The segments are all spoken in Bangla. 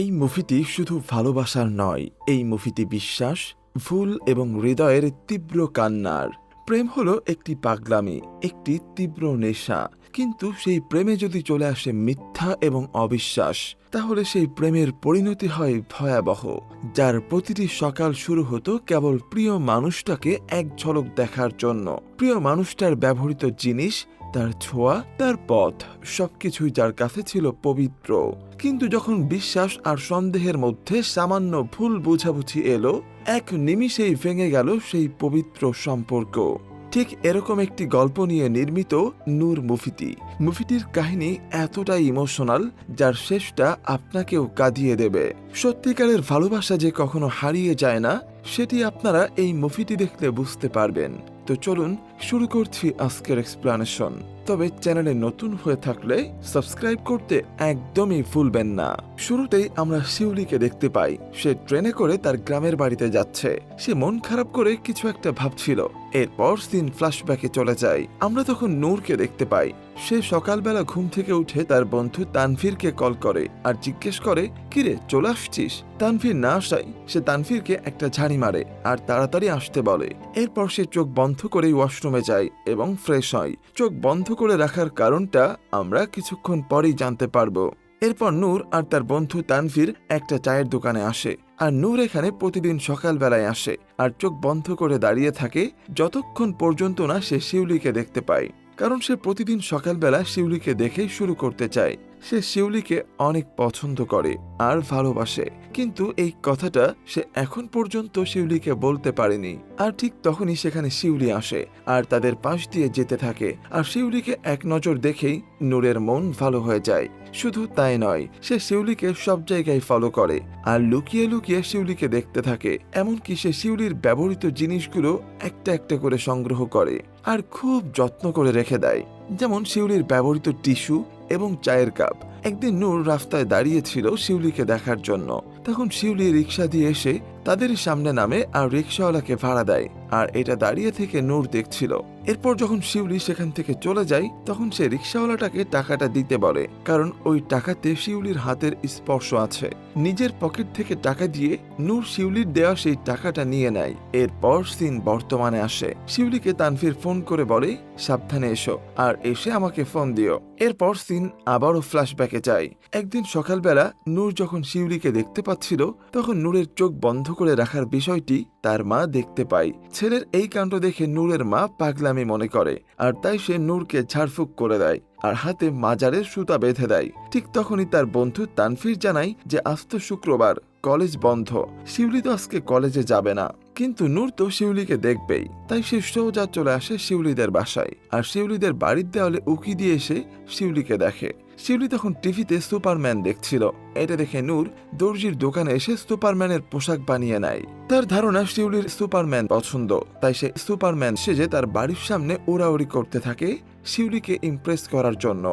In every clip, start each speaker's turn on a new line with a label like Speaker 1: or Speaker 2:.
Speaker 1: এই মুভিটি শুধু ভালোবাসার নয়, এই মুভিটি বিশ্বাস, ভুল এবং হৃদয়ের তীব্র কান্নার। প্রেম হলো একটি পাগলামি, একটি তীব্র নেশা, কিন্তু সেই প্রেমে যদি চলে আসে মিথ্যা এবং অবিশ্বাস, তাহলে সেই প্রেমের পরিণতি হয় ভয়াবহ। যার প্রতিটি সকাল শুরু হতো কেবল প্রিয় মানুষটাকে এক ঝলক দেখার জন্য। প্রিয় মানুষটার ব্যবহৃত জিনিস, তার ছোঁয়া, তার পথ, সবকিছুই যার কাছে ছিল পবিত্র। কিন্তু যখন বিশ্বাস আর সন্দেহের মধ্যে সামান্য ভুল বোঝাবুঝি এলো, এক নিমিষেই ভেঙে গেল সেই পবিত্র সম্পর্ক। ঠিক এরকম একটি গল্প নিয়ে নির্মিত নূর মুভিটি। মুভিটির কাহিনী এতটাই ইমোশনাল, যার শেষটা আপনাকেও কাঁদিয়ে দেবে। সত্যিকারের ভালোবাসা যে কখনো হারিয়ে যায় না, সেটি আপনারা এই মুভিটি দেখলে বুঝতে পারবেন। তো চলুন শুরু করছি আজকের এক্সপ্লানেশন। তবে চ্যানেলে নতুন হয়ে থাকলে সাবস্ক্রাইব করতে একদমই ভুলবেন না। শুরুতেই আমরা শিউলিকে দেখতে পাই। সে ট্রেনে করে তার গ্রামের বাড়িতে যাচ্ছে। সে মন খারাপ করে কিছু একটা ভাবছিল। এরপর সিন ফ্ল্যাশব্যাকে চলে যায়। আমরা তখন নূরকে দেখতে পাই। সে সকালবেলা ঘুম থেকে উঠে তার বন্ধু তানভীরকে কল করে আর জিজ্ঞেস করে, কিরে চলে আসছিস? তানভীর না আসায় সে তানভীরকে একটা ঝাড়ি মারে আর তাড়াতাড়ি আসতে বলে। এরপর সে চোখ বন্ধ করে ওয়াশরুমে যায় এবং ফ্রেশ হয়। চোখ বন্ধ করে রাখার কারণটা আমরা কিছুক্ষণ পরেই জানতে পারবো। এরপর নূর আর তার বন্ধু তানভীর একটা চায়ের দোকানে আসে। আর নূর এখানে প্রতিদিন সকালবেলায় আসে আর চোখ বন্ধ করে দাঁড়িয়ে থাকে যতক্ষণ পর্যন্ত না সে শিউলিকে দেখতে পায়। কারণ সে প্রতিদিন সকালবেলা শিউলিকে দেখেই শুরু করতে চায়। সে শিউলিকে অনেক পছন্দ করে আর ভালোবাসে, কিন্তু এই কথাটা সে এখন পর্যন্ত শিউলিকে বলতে পারেনি। আর ঠিক তখনই সেখানে শিউলি আসে আর তাদের পাশ দিয়ে যেতে থাকে। আর শিউলিকে এক নজর দেখেই নূরের মন ভালো হয়ে যায়। শুধু তাই নয়, সে শিউলিকে সব জায়গায় ফলো করে আর লুকিয়ে লুকিয়ে শিউলিকে দেখতে থাকে। এমনকি সে শিউলির ব্যবহৃত জিনিসগুলো একটা একটা করে সংগ্রহ করে আর খুব যত্ন করে রেখে দেয়। যেমন শিউলির ব্যবহৃত টিস্যু এবং চায়ের কাপ। একদিন নূর রাস্তায় দাঁড়িয়েছিল শিউলিকে দেখার জন্য। তখন শিউলি রিক্সা দিয়ে এসে তাদের সামনে নামে আর রিক্সাওয়ালাকে ভাড়া দেয়। আর এটা দাঁড়িয়ে থেকে নূর দেখছিল। এরপর যখন শিউলি সেখান থেকে চলে যায়, তখন সে রিক্সাওয়ালাটাকে টাকাটা দিতে বলে, কারণ ওই টাকাতে শিউলির হাতের স্পর্শ আছে। নিজের পকেট থেকে টাকা দিয়ে নূর শিউলির দেওয়া সেই টাকাটা নিয়ে নেয়। এরপর সিন বর্তমানে আসে। শিউলিকে তানভীর ফোন করে বলে, সাবধানে এসো আর এসে আমাকে ফোন দিও। এরপর সিন আবারও ফ্ল্যাশব্যাকে যায়। একদিন সকালবেলা নূর যখন শিউলিকে দেখতে পাচ্ছিল, তখন নূরের চোখ বন্ধ করে রাখার বিষয়টি তার মা দেখতে পায়। ছেলের এই কাণ্ড দেখে নূরের মা পাগলামি মনে করে আর তাই সে নূরকে ঝাড়ফুঁক করে দেয় আর হাতে মাজারের সুতা বেঁধে দেয়। ঠিক তখনই তার বন্ধু তানভীর জানায় যে আজ তো শুক্রবার, কলেজ বন্ধ, শিউলি তো আজকে কলেজে যাবে না। কিন্তু নূর তো শিউলিকে দেখবেই, তাই সে সোজা চলে আসে শিউলিদের বাসায় আর শিউলিদের বাড়ির দেওয়ালে উকি দিয়ে এসে শিউলিকে দেখে। শিউলি তখন টিভিতে সুপারম্যান দেখছিল। এটা দেখে নূর দর্জির দোকানে এসে সুপারম্যানের পোশাক বানিয়ে নেয়। তার ধারণা শিউলির সুপারম্যান পছন্দ, তাই সে সুপারম্যান সেজে তার বাড়ির সামনে উড়াউড়ি করতে থাকে শিউলিকে ইমপ্রেস করার জন্য।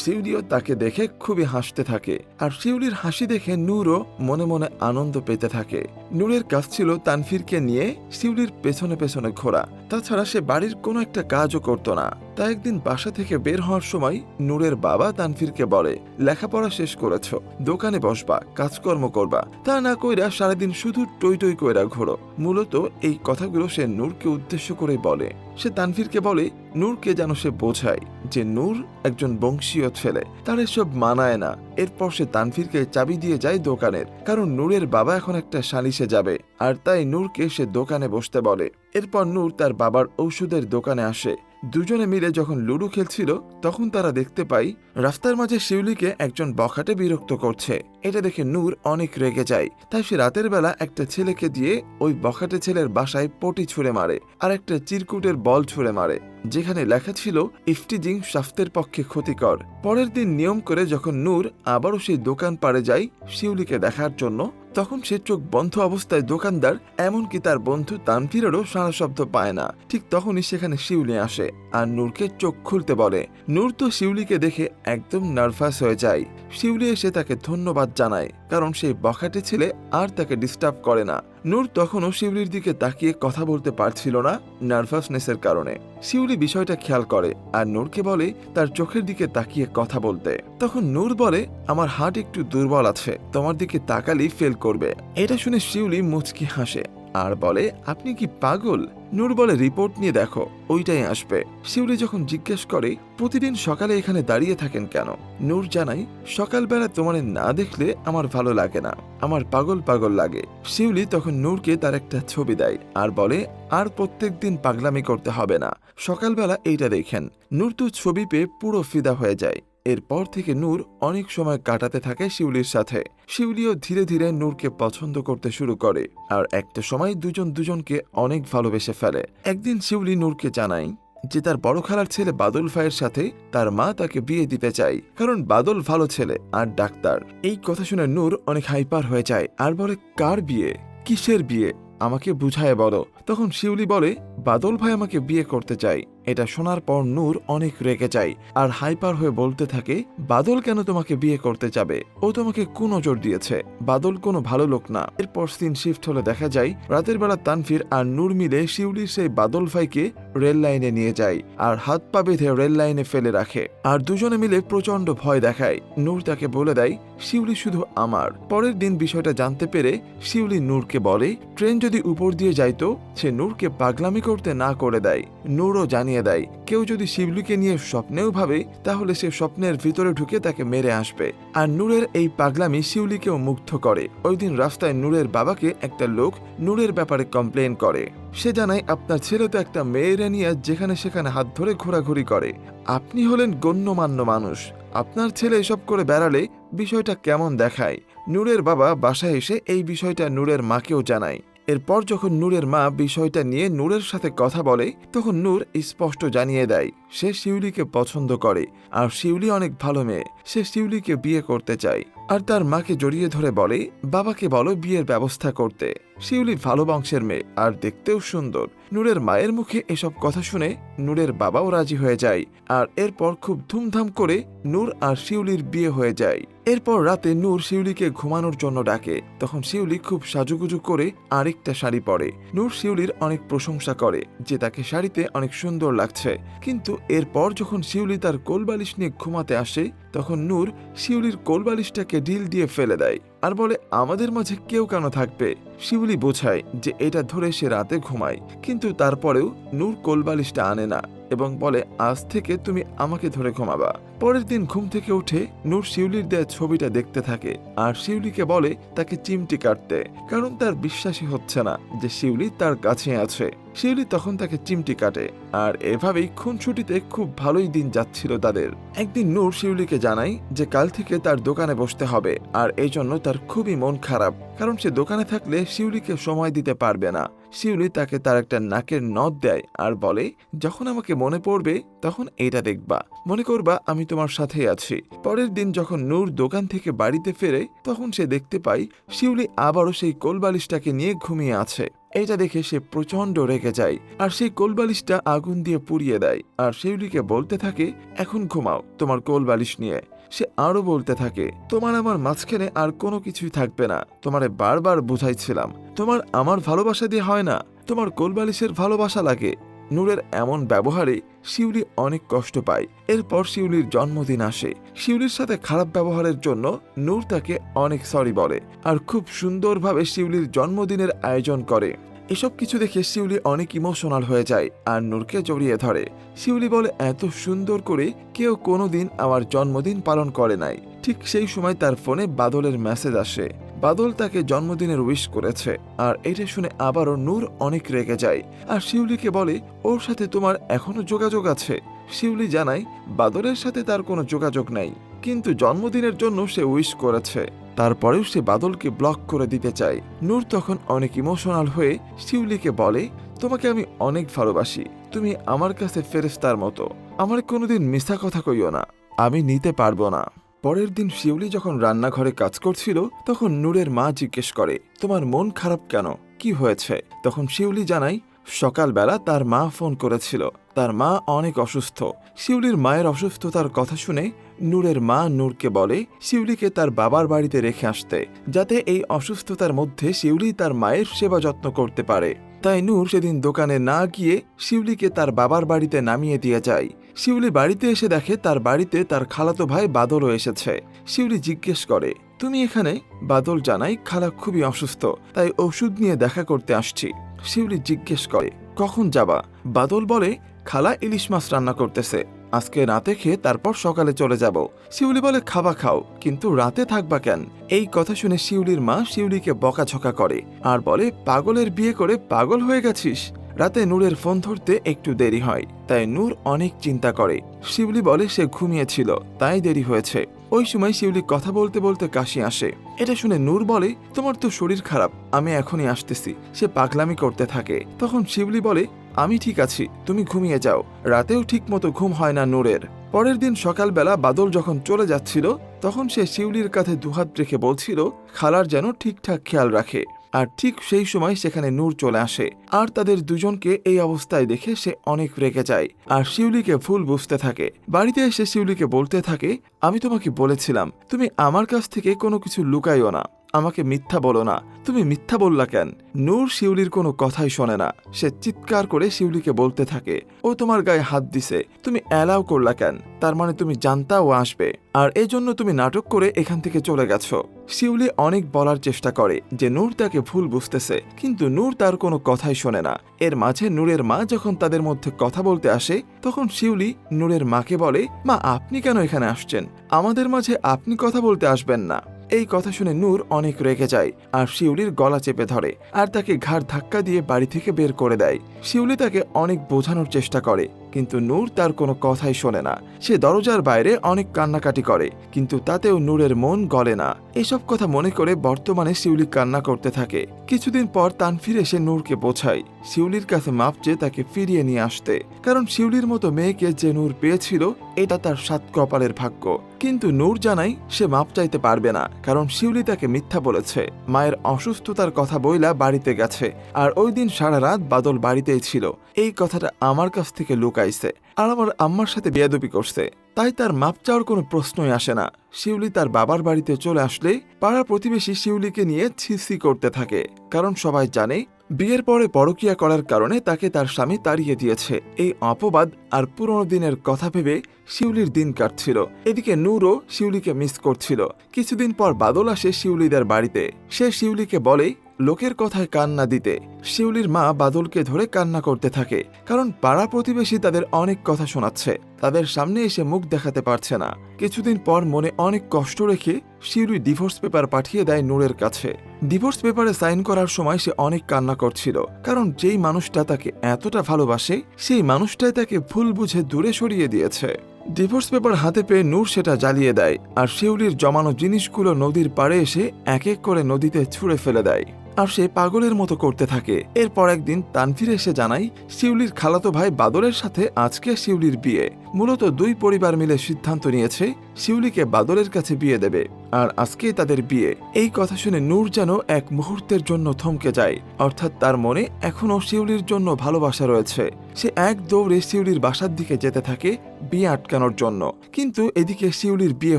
Speaker 1: শিউলিও তাকে দেখে খুবই হাসতে থাকে আর শিউলির হাসি দেখে নূরও মনে মনে আনন্দ পেতে থাকে। নূরের কাজ ছিল তানভীরকে নিয়ে শিউলির পেছনে পেছনে ঘোরা। তাছাড়া সে বাড়ির কোনো একটা কাজও করত না। তাই একদিন বাসা থেকে বের হওয়ার সময় নূরের বাবা তানভীরকে বলে, লেখাপড়া শেষ করেছো, দোকানে বসবা, কাজকর্ম করবা, তা না কইরা সারাদিন শুধু টই টই কইরা ঘোরো। মূলত এই কথাগুলো সে নূরকে উদ্দেশ্য করে বলে। সে তানভীরকে বলে নূরকে যেন সে বোঝায় যে নূর একজন বংশীয় ছেলে, তার এসব মানায় না। এরপর সে তানভীরকে চাবি দিয়ে যায় দোকানের, কারণ নূরের বাবা এখন একটা সালিশে যাবে আর তাই নূরকে সে দোকানে বসতে বলে। এরপর নূর তার বাবার ঔষধের দোকানে আসে। দুজনে মিলে যখন লুডো খেলছিল, তখন তারা দেখতে পায় রাস্তার মাঝে শিউলিকে একজন বখাটে বিরক্ত করছে। এটা দেখে নূর অনেক রেগে যায়। তাই সে রাতের বেলা একটা ছেলেকে দিয়ে ওই বখাটে ছেলের বাসায় পটি ছুঁড়ে মারে আর একটা চিরকুটের বল ছুঁড়ে মারে, যেখানে লেখা ছিল ইফটিজিং স্বাস্থ্যের পক্ষে ক্ষতিকর। পরের দিন নিয়ম করে যখন নূর আবারও সেই দোকান পাড়ে যায় শিউলিকে দেখার জন্য, তখন সে চোখ বন্ধ অবস্থায় দোকানদার এমনকি তার বন্ধু তানভীরেরও সারা শব্দ পায় না। ঠিক তখনই সেখানে শিউলি আসে আর নূরকে চোখ খুলতে বলে। নূর তো শিউলিকে দেখে একদম নার্ভাস হয়ে যায়। শিউলি এসে তাকে ধন্যবাদ জানায়, কারণ সেই বখাটে ছেলে আর তাকে ডিস্টার্ব করে না নূর তখনও শিউলির দিকে তাকিয়ে কথা বলতে পারছিল না নার্ভাসনেসের কারণে। শিউলি বিষয়টা খেয়াল করে আর নূরকে বলে তার চোখের দিকে তাকিয়ে কথা বলতে। তখন নূর বলে, আমার হার্ট একটু দুর্বল আছে, তোমার দিকে তাকালেই ফেল করবে। এটা শুনে শিউলি মুচকি হাসে আর বলে, আপনি কি পাগল? নূর বলে, রিপোর্ট নিয়ে দেখো, ওইটাই আসবে। শিউলি যখন জিজ্ঞেস করে, প্রতিদিন সকালে এখানে দাঁড়িয়ে থাকেন কেন? নূর জানাই, সকালবেলা তোমার না দেখলে আমার ভালো লাগে না, আমার পাগল পাগল লাগে। শিউলি তখন নূরকে তার একটা ছবি দেয় আর বলে, আর প্রত্যেক দিন পাগলামি করতে হবে না, সকালবেলা এইটা দেখেন। নূর তো ছবি পেয়ে পুরো ফিদা হয়ে যায়। এরপর থেকে নূর অনেক সময় কাটাতে থাকে শিউলির সাথে। শিউলিও ধীরে ধীরে নূরকে পছন্দ করতে শুরু করে আর একটা সময় দুজন দুজনকে অনেক ভালোবেসে ফেলে। একদিন শিউলি নূরকে জানায় যে তার বড় খালার ছেলে বাদল ভাইয়ের সাথে তার মা তাকে বিয়ে দিতে চায়, কারণ বাদল ভালো ছেলে আর ডাক্তার। এই কথা শুনে নূর অনেক হাইপার হয়ে যায় আর বলে, কার বিয়ে? কিসের বিয়ে? আমাকে বুঝায় বলো। তখন শিউলি বলে, বাদল ভাই আমাকে বিয়ে করতে চায়। এটা শোনার পর নূর অনেক রেগে যায় আর হাইপার হয়ে বলতে থাকে, বাদল কেন তোমাকে বিয়ে করতে যাবে? ও তোমাকে কোন নজর দিয়েছে? বাদল কোনো ভালো লোক না। এরপর সিন শিফট হলে দেখা যায় রাতের বেলা তানভীর আর নূর মিলে শিউলির সেই বাদল ভাইকে রেল লাইনে নিয়ে যায় আর হাত পা বেঁধে রেল লাইনে ফেলে রাখে আর দুজনে মিলে প্রচন্ড ভয় দেখায়। নূর তাকে বলে দেয়, শিউলি শুধু আমার। পরের দিন বিষয়টা জানতে পেরে শিউলি নূরকে বলে, ট্রেন যদি উপর দিয়ে যাইতো সে নূরকে পাগলামি করতে না করে দেয়। নূরও জানিয়ে দেয়, কেউ যদি শিউলিকে নিয়ে স্বপ্নেও ভাবে তাহলে সে স্বপ্নের ভিতরে ঢুকে তাকে মেরে আসবে। আর নূরের এই পাগলামি শিউলিকেও মুগ্ধ করে। ওই দিন রাস্তায় নূরের বাবাকে একটা লোক নূরের ব্যাপারে কমপ্লেন করে। সে জানায়, আপনার ছেলে তো একটা মেয়েরে নিয়ে যেখানে সেখানে হাত ধরে ঘোরাঘুরি করে। আপনি হলেন গণ্যমান্য মানুষ, আপনার ছেলে এসব করে বেড়ালে বিষয়টা কেমন দেখায়? নূরের বাবা বাসায় এসে এই বিষয়টা নূরের মাকেও জানায়। এরপর যখন নূরের মা বিষয়টা নিয়ে নূরের সাথে কথা বলে তখন নূর স্পষ্ট জানিয়ে দেয় সে শিউলিকে পছন্দ করে আর শিউলি অনেক ভালো মেয়ে, সে শিউলিকে বিয়ে করতে চায়। আর তার মাকে জড়িয়ে ধরে বলে, বাবাকে বলো বিয়ের ব্যবস্থা করতে। শিউলি ভালো বংশের মেয়ে আর দেখতেও সুন্দর। নূরের মায়ের মুখে এসব কথা শুনে নূরের বাবাও রাজি হয়ে যায় আর এরপর খুব ধুমধাম করে নূর আর শিউলির বিয়ে হয়ে যায়। এরপর রাতে নূর শিউলিকে ঘুমানোর জন্য ডাকে। তখন শিউলি খুব সাজুগুজু করে আরেকটা শাড়ি পরে। নূর শিউলির অনেক প্রশংসা করে যে তাকে শাড়িতে অনেক সুন্দর লাগছে। কিন্তু এরপর যখন শিউলি তার কোলবালিশ নিয়ে ঘুমাতে আসে তখন নূর শিউলির কোলবালিশটাকে ঢিল দিয়ে ফেলে দেয় আর বলে, আমাদের মাঝে কেউ কেন থাকবে? শিউলি বোঝায় যে এটা ধরে সে রাতে ঘুমায়, কিন্তু তারপরেও নূর কোলবালিশটা আনে না এবং বলে, আজ থেকে তুমি আমাকে ধরে ঘুমাবা। পরের দিন ঘুম থেকে উঠে নূর শিউলির দেয়া ছবিটা দেখতে থাকে আর শিউলিকে বলে তাকে চিমটি কাটতে, কারণ তার বিশ্বাসই হচ্ছে না যে শিউলি তার কাছে আছে। শিউলি তখন তাকে চিমটি কাটে আর এভাবেই খুনসুটিতে খুব ভালোই দিন যাচ্ছিল তাদের। একদিন নূর শিউলিকে জানায় যে কাল থেকে তার দোকানে বসতে হবে আর এই জন্য তার খুবই মন খারাপ, কারণ সে দোকানে থাকলে শিউলিকে সময় দিতে পারবে না। শিউলি তাকে তার একটা নাকের নথ দেয় আর বলে, যখন আমাকে মনে পড়বে তখন এটা দেখবা, মনে করবা আমি তোমার সাথেই আছি। পরের দিন যখন নূর দোকান থেকে বাড়িতে ফেরে তখন সে দেখতে পায় শিউলি আবারও সেই কোলবালিশটাকে নিয়ে ঘুমিয়ে আছে। এটা দেখে সে প্রচন্ড রেগে যায় আর সেই কোলবালিশটা আগুন দিয়ে পুড়িয়ে দেয় আর শিউলিকে বলতে থাকে, এখন ঘুমাও তোমার কোলবালিশ নিয়ে। সে আরো বলতে থাকে, তোমার আমার মাঝখানে আর কোনো কিছুই থাকবে না, তোমারে বারবার বুঝাইছিলাম তোমার আমার ভালোবাসা দিয়ে হয় না, তোমার কোলবালিশের ভালোবাসা লাগে। নূরের এমন ব্যবহারে শিউলি অনেক কষ্ট পায়। এরপর শিউলির জন্মদিন আসে। শিউলির সাথে খারাপ ব্যবহারের জন্য নূর তাকে অনেক সরি বলে আর খুব সুন্দরভাবে শিউলির জন্মদিনের আয়োজন করে। এসব কিছু দেখে শিউলি অনেক ইমোশনাল হয়ে যায় আর নূরকে জড়িয়ে ধরে। শিউলি বলে, এত সুন্দর করে কেউ কোনোদিন আমার জন্মদিন পালন করে নাই। ঠিক সেই সময় তার ফোনে বাদলের মেসেজ আসে। বাদল তাকে জন্মদিনের উইশ করেছে আর এটা শুনে আবারও নূর অনেক রেগে যায় আর শিউলিকে বলে, ওর সাথে তোমার এখনো যোগাযোগ আছে? শিউলি জানায় বাদলের সাথে তার কোনো যোগাযোগ নাই, কিন্তু জন্মদিনের জন্য সে উইশ করেছে। তারপরেও সে বাদলকে ব্লক করে দিতে চায়। নূর তখন অনেক ইমোশনাল হয়ে শিউলিকে বলে, তোমাকে আমি অনেক ভালোবাসি, তুমি আমার কাছে ফেরেশতার মতো, আমার কোনোদিন মিথ্যা কথা কইও না, আমি নিতে পারবো না। পরের দিন শিউলি যখন রান্নাঘরে কাজ করছিল তখন নূরের মা জিজ্ঞেস করে, তোমার মন খারাপ কেন, কি হয়েছে? তখন শিউলি জানায়, সকালবেলা তার মা ফোন করেছিল, তার মা অনেক অসুস্থ। শিউলির মায়ের অসুস্থতার কথা শুনে নূরের মা নূরকে বলে শিউলিকে তার বাবার বাড়িতে রেখে আসতে, যাতে এই অসুস্থতার মধ্যে শিউলি তার মায়ের সেবা যত্ন করতে পারে। তাই নূর সেদিন দোকানে না গিয়ে শিউলিকে তার বাবার বাড়িতে নামিয়ে দিয়ে যায়। শিউলি বাড়িতে এসে দেখে তার বাড়িতে তার খালাতো ভাই বাদলও এসেছে। শিউলি জিজ্ঞেস করে, তুমি এখানে? বাদল জানায়, খালা খুবই অসুস্থ, তাই ওষুধ নিয়ে দেখা করতে আসছি। শিউলি জিজ্ঞেস করে, কখন যাবা? বাদল বলে, খালা ইলিশ মাছ রান্না করতেছে, আজকে রাতে খেয়ে তারপর সকালে চলে যাব। শিউলি বলে, খাবা খাও, কিন্তু রাতে থাকবা কেন? এই কথা শুনে শিউলির মা শিউলিকে বকাঝকা করে আর বলে, পাগলের বিয়ে করে পাগল হয়ে গেছিস। রাতে নূরের ফোন ধরতে একটু দেরি হয়, তাই নূর অনেক চিন্তা করে। শিউলি বলে সে ঘুমিয়েছিল, তাই দেরি হয়েছে। ওই সময় শিউলি কথা বলতে বলতে কাশি আসে। এটা শুনে নূর বলে, তোমার তো শরীর খারাপ, আমি এখনই আসতেছি। সে পাগলামি করতে থাকে। তখন শিউলি বলে, আমি ঠিক আছি, তুমি ঘুমিয়ে যাও। রাতেও ঠিক মতো ঘুম হয় না নূরের। পরের দিন সকালবেলা বাদল যখন চলে যাচ্ছিল, তখন সে শিউলির কাঁধে দুহাত রেখে বলছিল খালার যেন ঠিকঠাক খেয়াল রাখে। আর ঠিক সেই সময় সেখানে নূর চলে আসে, আর তাদের দুজনকে এই অবস্থায় দেখে সে অনেক রেগে যায় আর শিউলিকে ভুল বুঝতে থাকে। বাড়িতে এসে শিউলিকে বলতে থাকে, আমি তোমাকে বলেছিলাম তুমি আমার কাছ থেকে কোনো কিছু লুকাইও না, আমাকে মিথ্যা বলো না, তুমি মিথ্যা বললা কেন? নূর শিউলির কোনো কথাই শোনে না। সে চিৎকার করে শিউলিকে বলতে থাকে, ও তোমার গায়ে হাত দিছে, তুমি অ্যালাউ করলা কেন? তার মানে তুমি জানতা ও আসবে, আর এই জন্য তুমি নাটক করে এখান থেকে চলে গেছো। শিউলি অনেক বলার চেষ্টা করে যে নূর তাকে ভুল বুঝতেছে, কিন্তু নূর তার কোনো কথাই শোনে না। এর মাঝে নূরের মা যখন তাদের মধ্যে কথা বলতে আসে, তখন শিউলি নূরের মাকে বলে, মা আপনি কেন এখানে আসছেন? আমাদের মাঝে আপনি কথা বলতে আসবেন না। এই কথা শুনে নূর অনেক রেগে যায় আর শিউলির গলা চেপে ধরে আর তাকে ঘাড় ধাক্কা দিয়ে বাড়ি থেকে বের করে দেয়। শিউলি তাকে অনেক বোঝানোর চেষ্টা করে, কিন্তু নূর তার কোনো কথাই শোনে না। সে দরজার বাইরে অনেক কান্নাকাটি করে, কিন্তু তাতেও নূরের মন গলে না। এসব কথা মনে করে বর্তমানে শিউলি কান্না করতে থাকে। কিছুদিন পর তানভীর এসে নূরকে বোঝায় শিউলির কাছে মাপ চেয়ে তাকে ফিরিয়ে নিয়ে আসতে, কারণ শিউলির মতো মেয়েকে যে নূর পেয়েছিল এটা তার সাত কপালের ভাগ্য। কিন্তু নূর জানায় সে মাপ চাইতে পারবে না, কারণ শিউলি তাকে মিথ্যা বলেছে। মায়ের অসুস্থতার কথা বইলা বাড়িতে গেছে, আর ওই দিন সারা রাত বাদল বাড়িতেই ছিল। এই কথাটা আমার কাছ থেকে লুকাইছে আর আমার আম্মার সাথে বেয়াদবি করছে, তাই তার মাপ চাওয়ার কোনো প্রশ্নই আসে না। শিউলি তার বাবার বাড়িতে চলে আসলে পাড়ার প্রতিবেশী শিউলিকে নিয়ে ছিছি করতে থাকে, কারণ সবাই জানে বিয়ের পরে পরকীয়া করার কারণে তাকে তার স্বামী তাড়িয়ে দিয়েছে। এই অপবাদ আর পুরনো দিনের কথা ভেবে শিউলির দিন কাটছিল। এদিকে নূরও শিউলিকে মিস করছিল। কিছুদিন পর বাদল আসে শিউলিদের বাড়িতে। সে শিউলিকে বলে লোকের কথায় কান না দিতে। শিউলির মা বাদলকে ধরে কান্না করতে থাকে, কারণ পাড়া প্রতিবেশী তাদের অনেক কথা শোনাচ্ছে, তাদের সামনে এসে মুখ দেখাতে পারছে না। কিছুদিন পর মনে অনেক কষ্ট রেখে শিউলি ডিভোর্স পেপার পাঠিয়ে দেয় নূরের কাছে। ডিভোর্স পেপারে সাইন করার সময় সে অনেক কান্না করছিল, কারণ যেই মানুষটা তাকে এতটা ভালোবাসে সেই মানুষটাই তাকে ভুল বুঝে দূরে সরিয়ে দিয়েছে। ডিভোর্স পেপার হাতে পেয়ে নূর সেটা জ্বালিয়ে দেয় আর শিউলির জমানো জিনিসগুলো নদীর পাড়ে এসে এক এক করে নদীতে ছুঁড়ে ফেলে দেয়, আর সে পাগলের মতো করতে থাকে। এরপর একদিন তানভীর এসে জানায় শিউলির খালাতো ভাই বাদলের সাথে আজকে শিউলির বিয়ে। মূলত দুই পরিবার মিলে সিদ্ধান্ত নিয়েছে শিউলিকে বাদলের কাছে বিয়ে দেবে, আর আজকে তাদের বিয়ে। এই কথা শুনে নূর যেন এক মুহূর্তের জন্য থমকে যায়, অর্থাৎ তার মনে এখনো শিউলির জন্য ভালোবাসা রয়েছে। সে এক দৌড়ে শিউলির বাসার দিকে যেতে থাকে বিয়ে আটকানোর জন্য, কিন্তু এদিকে শিউলির বিয়ে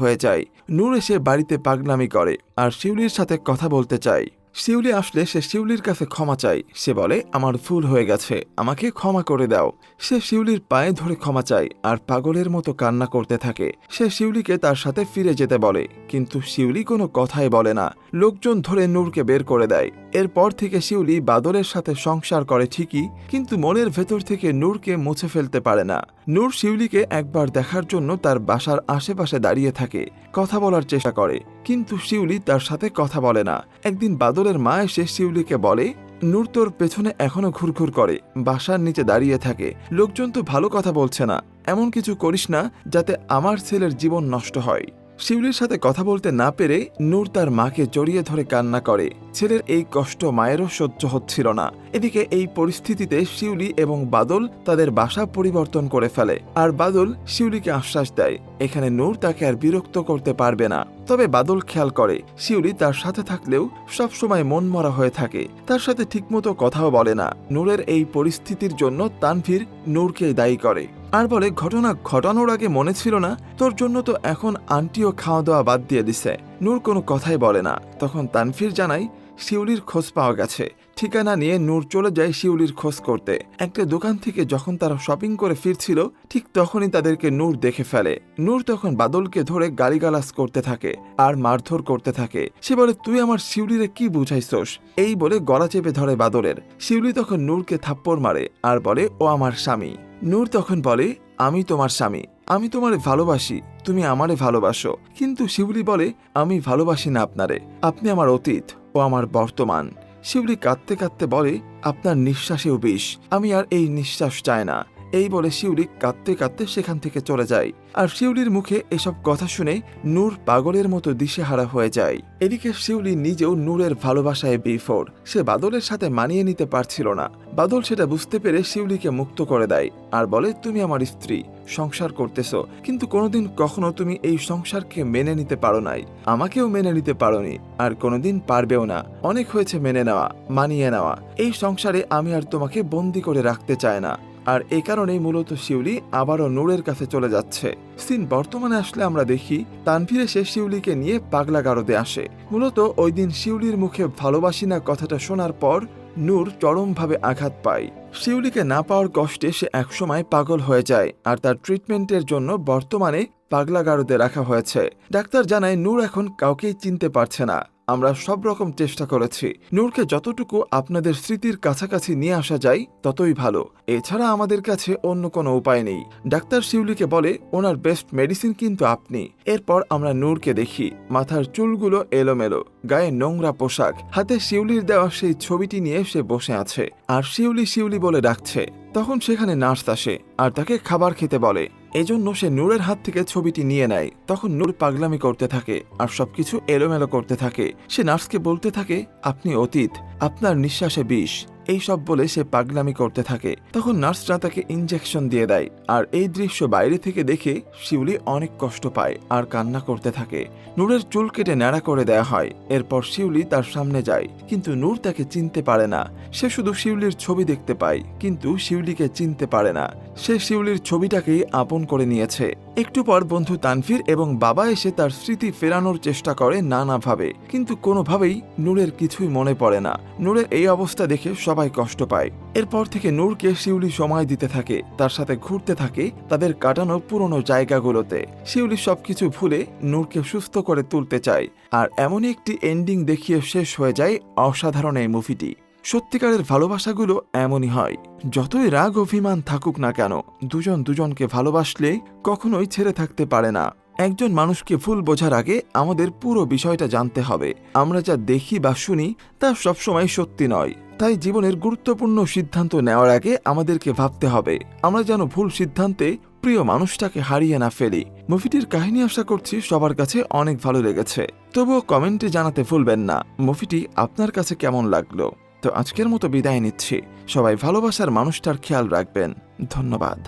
Speaker 1: হয়ে যায়। নূর এসে বাড়িতে পাগলামি করে আর শিউলির সাথে কথা বলতে চায়। শিউলি আসলে সে শিউলির কাছে ক্ষমা চায়। সে বলে আমার ভুল হয়ে গেছে, আমাকে ক্ষমা করে দাও। সে শিউলির পায়ে ধরে ক্ষমা চায় আর পাগলের মতো কান্না করতে থাকে। সে শিউলিকে তার সাথে ফিরে যেতে বলে, কিন্তু শিউলি কোনো কথাই বলে না। লোকজন ধরে নূরকে বের করে দেয়। এরপর থেকে শিউলি বাদলের সাথে সংসার করে ঠিকই, কিন্তু মনের ভেতর থেকে নূরকে মুছে ফেলতে পারে না। নূর শিউলিকে একবার দেখার জন্য তার বাসার আশেপাশে দাঁড়িয়ে থাকে, কথা বলার চেষ্টা করে, কিন্তু শিউলি তার সাথে কথা বলে না। একদিন বাদলের মা এসে শিউলিকে বলে নূর তোর পেছনে এখনো ঘুরঘুর করে, বাসার নিচে দাঁড়িয়ে থাকে, লোকজন তো ভালো কথা বলছে না, এমন কিছু করিস না যাতে আমার ছেলের জীবন নষ্ট হয়। শিউলির সাথে কথা বলতে না পেরে নূর তার মাকে জড়িয়ে ধরে কান্না করে। ছেলের এই কষ্ট মায়েরও সহ্য হচ্ছিল না। এদিকে এই পরিস্থিতিতে শিউলি এবং বাদল তাদের বাসা পরিবর্তন করে ফেলে, আর বাদল শিউলিকে আশ্বাস দেয় এখানে নূর তাকে আর বিরক্ত করতে পারবে না। তবে বাদল খেয়াল করে শিউলি তার সাথে থাকলেও সবসময় মনমরা হয়ে থাকে, তার সাথে ঠিকমতো কথাও বলে না। নূরের এই পরিস্থিতির জন্য তানভীর নূরকে দায়ী করে। আর বলে ঘটনা ঘটানোর আগে মনে ছিল না? তোর জন্য তো এখন আন্টিও খাওয়া দাওয়া বাদ দিয়ে দিছে। নূর কোনো কথাই বলে না। তখন তানভীর জানায় শিউলির খোঁজ পাওয়া গেছে। ঠিকানা নিয়ে নূর চলে যায় শিউলির খোঁজ করতে। একটা দোকান থেকে যখন তারা শপিং করে ফিরছিল ঠিক তখনই তাদেরকে নূর দেখে ফেলে। নূর তখন বাদলকে ধরে গালিগালাজ করতে থাকে আর মারধর করতে থাকে। সে বলে তুই আমার শিউলিরে কি বুঝাইছস? এই বলে গলা চেপে ধরে বাদলের। শিউলি তখন নূরকে থাপ্পড় মারে আর বলে ও আমার স্বামী। নূর তখন বলে আমি তোমার স্বামী, আমি তোমারে ভালোবাসি, তুমি আমারে ভালোবাসো। কিন্তু শিউলি বলে আমি ভালোবাসি না আপনারে, আপনি আমার অতীত ও আমার বর্তমান। শিউলি কাঁদতে কাঁদতে বলে আপনার নিঃশ্বাসেও বিষ, আমি আর এই নিঃশ্বাস চাই না। এই বলে শিউলি কাঁদতে কাঁদতে সেখান থেকে চলে যায়। আর শিউলির মুখে এসব কথা শুনে নূর পাগলের মতো দিশেহারা হয়ে যায়। এদিকে শিউলি নিজেও নূরের ভালোবাসায় বিফোর। সে বাদলের সাথে মানিয়ে নিতে পারছিল না। বাদল সেটা বুঝতে পেরে শিউলিকে মুক্ত করে দেয় আর বলে তুমি আমার স্ত্রী, সংসার করতেছো, কিন্তু কোনোদিন কখনো তুমি এই সংসারকে মেনে নিতে পারো নাই, আমাকেও মেনে নিতে পারোনি, আর কোনোদিন পারবেও না। অনেক হয়েছে মেনে নেওয়া, মানিয়ে নেওয়া। এই সংসারে আমি আর তোমাকে বন্দি করে রাখতে চাই না। আর এই কারণেই মূলত শিউলি আবারও নূরের কাছে চলে যাচ্ছে। সিন বর্তমানে আসলে আমরা দেখি তানভীর এসে শিউলিকে নিয়ে পাগলা গারদে আসে। মূলত ওই দিন শিউলির মুখে ভালোবাসি না কথাটা শোনার পর নূর চরমভাবে আঘাত পায়। শিউলিকে না পাওয়ার কষ্টে সে একসময় পাগল হয়ে যায় আর তার ট্রিটমেন্টের জন্য বর্তমানে পাগলা গারদে রাখা হয়েছে। ডাক্তার জানায় নূর এখন কাউকেই চিনতে পারছে না। আমরা সব রকম চেষ্টা করেছি, নূরকে যতটুকু আপনাদের স্মৃতির কাছাকাছি নিয়ে আসা যায় ততই ভালো, এছাড়া আমাদের কাছে অন্য কোনো উপায় নেই। ডাক্তার শিউলিকে বলে ওনার বেস্ট মেডিসিন কিন্তু আপনি। এরপর আমরা নূরকে দেখি মাথার চুলগুলো এলোমেলো, গায়ে নোংরা পোশাক, হাতে শিউলির দেওয়া সেই ছবিটি নিয়ে সে বসে আছে আর শিউলি শিউলি বলে ডাকছে। তখন সেখানে নার্স আসে আর তাকে খাবার খেতে বলে। এজন্য সে নূরের হাত থেকে ছবিটি নিয়ে নেয়। তখন নূর পাগলামি করতে থাকে আর সবকিছু এলোমেলো করতে থাকে। সে নার্সকে বলতে থাকে আপনি অতীত, আপনার নিঃশ্বাসে বিষ, এই সব বলে সে পাগলামি করতে থাকে। তখন নার্সরা তাকে ইনজেকশন দিয়ে দেয়। আর এই দৃশ্য বাইরে থেকে দেখে শিউলি অনেক কষ্ট পায় আর কান্না করতে থাকে। নূরের চুল কেটে ন্যাড়া করে দেয়া হয়। এরপর শিউলি তার সামনে যায়, কিন্তু নূর তাকে চিনতে পারে না। সে শুধু শিউলির ছবি দেখতে পায়, কিন্তু শিউলিকে চিনতে পারে না। সে শিউলির ছবিটাকেই আপন করে নিয়েছে। একটু পর বন্ধু তানভীর এবং বাবা এসে তার স্মৃতি ফেরানোর চেষ্টা করে নানাভাবে, কিন্তু কোনোভাবেই নূরের কিছুই মনে পড়ে না। নূরের এই অবস্থা দেখে সবাই কষ্ট পায়। এরপর থেকে নূরকে শিউলি সময় দিতে থাকে, তার সাথে ঘুরতে থাকে তাদের কাটানো পুরনো জায়গাগুলোতে। শিউলি সবকিছু ভুলে নূরকে সুস্থ করে তুলতে চায়। আর এমনই একটি এন্ডিং দেখিয়ে শেষ হয়ে যায় অসাধারণ এই মুভিটি। সত্যিকারের ভালোবাসাগুলো এমনই হয়, যতই রাগ অভিমান থাকুক না কেন, দুজন দুজনকে ভালোবাসলে কখনোই ছেড়ে থাকতে পারে না। একজন মানুষকে ভুল বোঝার আগে আমাদের পুরো বিষয়টা জানতে হবে। আমরা যা দেখি বা শুনি তা সবসময় সত্যি নয়। তাই জীবনের গুরুত্বপূর্ণ সিদ্ধান্ত নেওয়ার আগে আমাদেরকে ভাবতে হবে আমরা যেন ভুল সিদ্ধান্তে প্রিয় মানুষটাকে হারিয়ে না ফেলি। মুভিটির কাহিনী আশা করছি সবার কাছে অনেক ভালো লেগেছে। তবুও কমেন্টে জানাতে ভুলবেন না মুভিটি আপনার কাছে কেমন লাগলো। তো আজকের মতো বিদায় নিচ্ছি। সবাই ভালোবাসার মানুষটার খেয়াল রাখবেন। ধন্যবাদ।